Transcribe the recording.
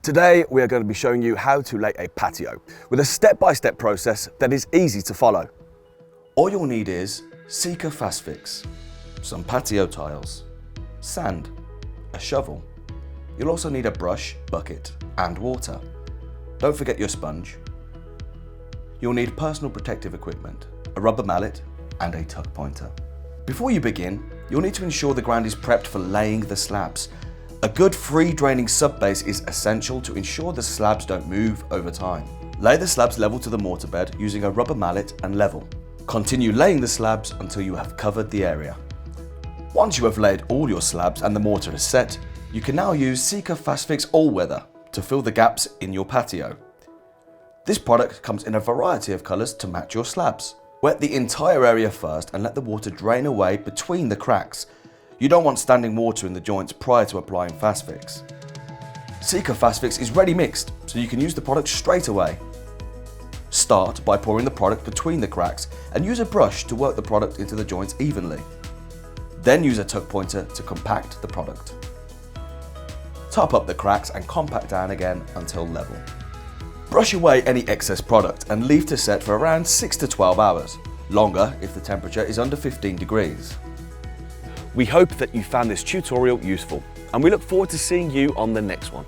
Today we are going to be showing you how to lay a patio with a step-by-step process that is easy to follow. All you'll need is Sika FastFix, some patio tiles, sand, a shovel. You'll also need a brush, bucket and water. Don't forget your sponge. You'll need personal protective equipment, a rubber mallet and a tuck pointer. Before you begin, you'll need to ensure the ground is prepped for laying the slabs. A good free draining subbase is essential to ensure the slabs don't move over time. Lay the slabs level to the mortar bed using a rubber mallet and level. Continue laying the slabs until you have covered the area. Once you have laid all your slabs and the mortar is set, you can now use Sika FastFix All Weather to fill the gaps in your patio. This product comes in a variety of colours to match your slabs. Wet the entire area first and let the water drain away between the cracks. You don't want standing water in the joints prior to applying FastFix. Sika FastFix is ready mixed, so you can use the product straight away. Start by pouring the product between the cracks and use a brush to work the product into the joints evenly. Then use a tuck pointer to compact the product. Top up the cracks and compact down again until level. Brush away any excess product and leave to set for around 6 to 12 hours, longer if the temperature is under 15 degrees. We hope that you found this tutorial useful and we look forward to seeing you on the next one.